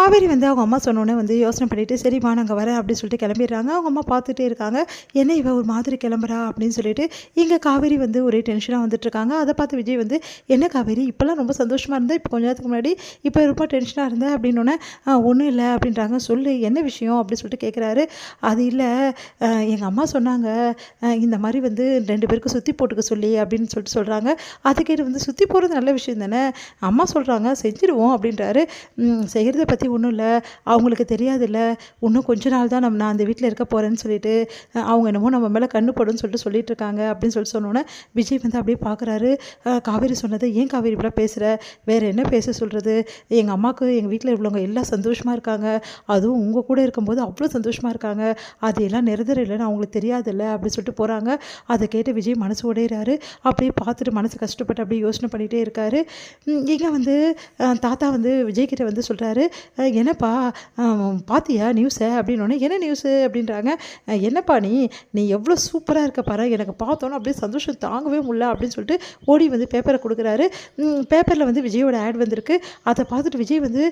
காவேரி வந்து அவங்க அம்மா சொன்னோன்னே வந்து யோசனை பண்ணிவிட்டு சரிம்மா நாங்கள் வரேன் அப்படின்னு சொல்லிட்டு கிளம்பிடுறாங்க. அவங்க அம்மா பார்த்துட்டே இருக்காங்க. என்ன இவ ஒரு மாதிரி கிளம்புறா அப்படின்னு சொல்லிட்டு இங்கே காவேரி வந்து ஒரே டென்ஷனாக வந்துட்டுருக்காங்க. அதை பார்த்து விஜய் வந்து என்ன காவேரி இப்போல்லாம் ரொம்ப சந்தோஷமாக இருந்தேன், இப்போ கொஞ்ச நேரத்துக்கு முன்னாடி இப்போ ரொம்ப டென்ஷனாக இருந்தேன் அப்படின்னோடனே ஒன்றும் இல்லை அப்படின்றாங்க. சொல்லு என்ன விஷயம் அப்படின்னு சொல்லிட்டு கேட்குறாரு. அது இல்லை எங்கள் அம்மா சொன்னாங்க இந்த மாதிரி வந்து 2 பேருக்கு சுற்றி போட்டுக்க சொல்லி அப்படின்னு சொல்லிட்டு சொல்கிறாங்க. அது கேட்டு வந்து சுற்றி போகிறது நல்ல விஷயம் தானே, அம்மா சொல்கிறாங்க செஞ்சுருவோம் அப்படின்றாரு. செய்கிறத பற்றி ஒன்றும் இல்லை, அவங்களுக்கு தெரியாதுல்ல, இன்னும் கொஞ்ச நாள் தான் நான் அந்த வீட்டில் இருக்க போகிறேன்னு சொல்லிட்டு அவங்க என்னமோ நம்ம மேலே கண்ணு படுன்னு சொல்லிட்டு இருக்காங்க அப்படின்னு சொன்னோன்னே விஜய் வந்து அப்படியே பார்க்குறாரு. காவேரி சொன்னது ஏன் காவேரி இப்படிலாம் பேசுகிற, வேறு என்ன பேச சொல்கிறது, எங்கள் அம்மாவுக்கு எங்கள் வீட்டில் உள்ளவங்க எல்லாம் சந்தோஷமாக இருக்காங்க, அதுவும் உங்கள் கூட இருக்கும்போது அவ்வளோ சந்தோஷமாக இருக்காங்க, அது எல்லாம் நிரந்தரம் இல்லைன்னு அவங்களுக்கு தெரியாதுல்ல அப்படின்னு சொல்லிட்டு போகிறாங்க. அதை கேட்டு விஜய் மனசு உடையிறாரு. அப்படியே பார்த்துட்டு மனசு கஷ்டப்பட்டு அப்படியே யோசனை பண்ணிகிட்டே இருக்காரு. இங்கே வந்து தாத்தா வந்து விஜய்கிட்ட வந்து சொல்கிறாரு, என்னப்பா பார்த்தியா நியூஸை அப்படின்னோடனே என்ன நியூஸு அப்படின்றாங்க. என்னப்பா நீ எவ்வளோ சூப்பராக இருக்க பாரு, எனக்கு பார்த்தோன்னா அப்படியே சந்தோஷம் தாங்கவே முடியல அப்படின்னு சொல்லிட்டு ஓடி வந்து பேப்பரை கொடுக்குறாரு. பேப்பரில் வந்து விஜயோட ஆட் வந்திருக்கு. அதை பார்த்துட்டு விஜய் வந்து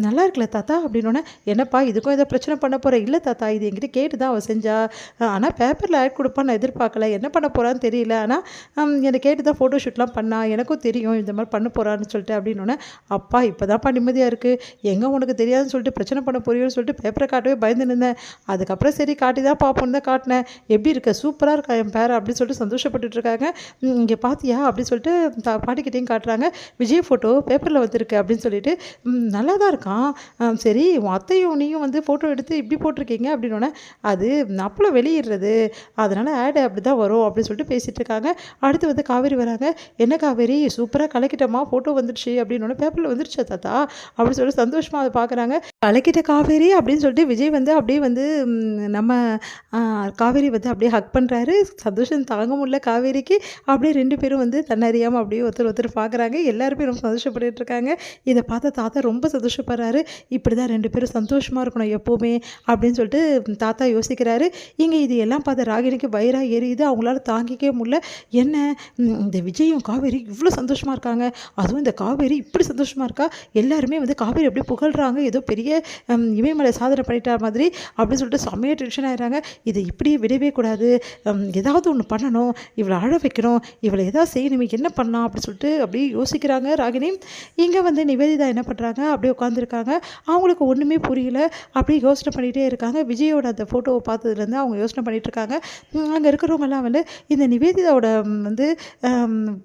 நல்லா இருக்குல்ல தாத்தா அப்படின்னோடனே என்னப்பா இதுக்கும் ஏதோ பிரச்சனை பண்ண போகிறேன், இல்லை தாத்தா இது என்கிட்ட கேட்டு தான் அவள் செஞ்சா, ஆனால் பேப்பரில் ஆட் கொடுப்பான்னு நான் எதிர்பார்க்கல, என்ன பண்ண போகிறான்னு தெரியல, ஆனால் என்னை கேட்டு தான் ஃபோட்டோ ஷூட்லாம் பண்ணா, எனக்கும் தெரியும் இந்த மாதிரி பண்ண போகிறான்னு சொல்லிட்டு அப்படின்னோடனே அப்பா இப்போ தான்ப்பா நிம்மதியாக இருக்குது, எங்கே உனக்கு தெரியாதுன்னு சொல்லிட்டு பிரச்சனை பண்ண போறியோன்னு சொல்லிட்டு பேப்பரை காட்டவே பயந்து நின்றேன், அதுக்கப்புறம் சரி காட்டி தான் பார்ப்போன்னு தான் காட்டினேன், எப்படி இருக்க சூப்பராக இருக்கா என் பேரை அப்படின்னு சொல்லிட்டு சந்தோஷப்பட்டுருக்காங்க. இங்கே பார்த்தியா அப்படின்னு சொல்லிட்டு பாட்டிக்கிட்டையும் காட்டுறாங்க. விஜய் ஃபோட்டோ பேப்பரில் வந்திருக்கு அப்படின்னு சொல்லிட்டு நல்லா தான் இருக்கான், சரி உன் அத்தையும் நீயும் வந்து ஃபோட்டோ எடுத்து இப்படி போட்டிருக்கீங்க அப்படின்னோடனே அது அப்பளம் வெளியிடுறது, அதனால் ஆடு அப்படி தான் வரும் அப்படின்னு சொல்லிட்டு பேசிகிட்டு இருக்காங்க. அடுத்து வந்து காவேரி வராங்க. என்ன காவேரி சூப்பராக கலக்கிட்டோமா ஃபோட்டோ வந்துடுச்சு அப்படின்னோடனே பேப்பரில் வந்துடுச்சா தாத்தா அப்படின்னு சொல்லிட்டு சந்தோஷமாக அதை பார்க்குறாங்க. கலக்கிட்ட காவேரி அப்படின்னு சொல்லிட்டு விஜய் வந்து அப்படியே வந்து நம்ம காவேரி வந்து அப்படியே ஹக் பண்ணுறாரு. சந்தோஷம் தாங்க முடியல காவேரிக்கு. அப்படியே 2 பேரும் வந்து தன்னறியாமல் அப்படியே ஒருத்தர் பார்க்குறாங்க. எல்லாருமே ரொம்ப சந்தோஷப்பட்டுட்டு இருக்காங்க. இதை பார்த்த தாத்தா ரொம்ப சந்தோஷப்படுறாரு. இப்படி தான் 2 பேரும் சந்தோஷமாக இருக்கணும் எப்போவுமே அப்படின்னு சொல்லிட்டு தாத்தா யோசிக்கிறாரு. இங்கே இது எல்லாம் பார்த்த ராகினிக்கு வயிறாக எரியுது. அவங்களால தாங்கிக்கவே முடியல. என்ன இந்த விஜயும் காவேரி இவ்வளோ சந்தோஷமாக இருக்காங்க, அதுவும் இந்த காவேரி இப்படி சந்தோஷமாக இருக்கா, எல்லாருமே வந்து காவேரி அப்படியே புகழ்கிறாங்க, ஏதோ பெரிய இமயமலை சாதனை பண்ணிட்டா மாதிரி அப்படின்னு சொல்லிட்டு செம்மையாக டென்ஷன் ஆகிறாங்க. இதை இப்படியே விடவே கூடாது, ஏதாவது ஒன்று பண்ணணும், இவளை அழ வைக்கணும், இவளை எதாவது செய்யணும், என்ன பண்ணலாம் அப்படின்னு சொல்லிட்டு அப்படியே யோசிக்கிறாங்க ராகினி. இங்கே வந்து நிவேதிதா என்ன பண்ணுறாங்க, அப்படியே உட்காந்துருக்காங்க. அவங்களுக்கு ஒன்றுமே புரியல, அப்படியே யோசனை பண்ணிகிட்டே இருக்காங்க. விஜயோட அந்த ஃபோட்டோவை பார்த்ததுலேருந்து அவங்க யோசனை பண்ணிகிட்டு இருக்காங்க. அங்கே இருக்கிறவங்கெல்லாம் வந்து இந்த நிவேதிதாவோட வந்து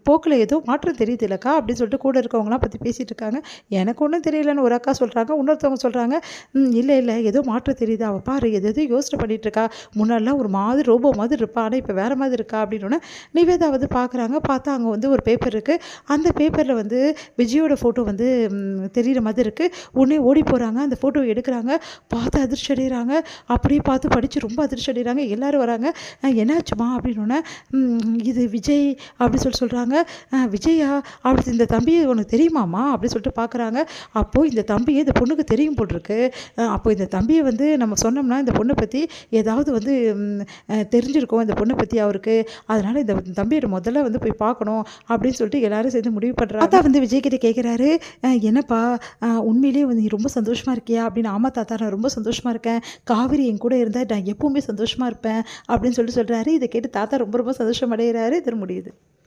போக்கில் ஏதோ மாற்றம் தெரியுது இல்லைக்கா அப்படின்னு சொல்லிட்டு கூட இருக்கவங்களாம் பற்றி பேசிகிட்டு இருக்காங்க. எனக்கு ஒன்றும் தெரியலன்னு ஒரு அக்கா சொல்கிறாங்க. இன்னொருத்தவங்க சொல்கிறாங்க இல்லை ஏதோ மாற்றம் தெரியுது, அவள் பாரு எதோ யோசனை பண்ணிகிட்டு இருக்கா, முன்னாடிலாம் ஒரு மாதிரி ரோபோ மாதிரி இருப்பா, ஆனால் இப்போ வேறு மாதிரி இருக்கா அப்படின்னோடனே நிவேதா வந்து பார்க்குறாங்க. பார்த்தா அங்கே வந்து ஒரு பேப்பர் இருக்குது. அந்த பேப்பரில் வந்து விஜயோட ஃபோட்டோ வந்து தெரிகிற மாதிரி இருக்குது. உடனே ஓடி போகிறாங்க, அந்த ஃபோட்டோவை எடுக்கிறாங்க. பார்த்து அதிர்ச்சி அடைகிறாங்க. அப்படியே பார்த்து படித்து ரொம்ப அதிர்ச்சி அடைகிறாங்க. எல்லோரும் வராங்க. என்னாச்சுமா அப்படின்னோடனே இது விஜய் அப்படி சொல்கிறாங்க. விஜயா அப்படி இந்த தம்பி உனக்கு தெரியுமாம்மா அப்படி சொல்லிட்டு பார்க்குறாங்க. அப்போது இந்த தம்பியை இந்த பொண்ணுக்கு தெரியும் போட்டிருக்கு. அப்போ இந்த தம்பியை வந்து நம்ம சொன்னோம்னா இந்த பொண்ணை பற்றி ஏதாவது வந்து தெரிஞ்சிருக்கோம் இந்த பொண்ணை பற்றி அவருக்கு, அதனால் இந்த தம்பியோட முதல்ல வந்து போய் பார்க்கணும் அப்படின்னு சொல்லிட்டு எல்லாரும் சேர்ந்து முடிவு பண்ணுறாங்க. தாத்தா வந்து விஜய்கிட்ட கேட்குறாரு, என்னப்பா உண்மையிலேயே வந்து நீ ரொம்ப சந்தோஷமாக இருக்கியா அப்படின்னு. ஆமாம் தாத்தா நான் ரொம்ப சந்தோஷமாக இருக்கேன், காவேரி என் கூட இருந்தால் நான் எப்போவுமே சந்தோஷமாக இருப்பேன் அப்படின்னு சொல்லிட்டு சொல்கிறாரு. இதை கேட்டு தாத்தா ரொம்ப ரொம்ப சந்தோஷம் அடைகிறாரு. இது முடியுது.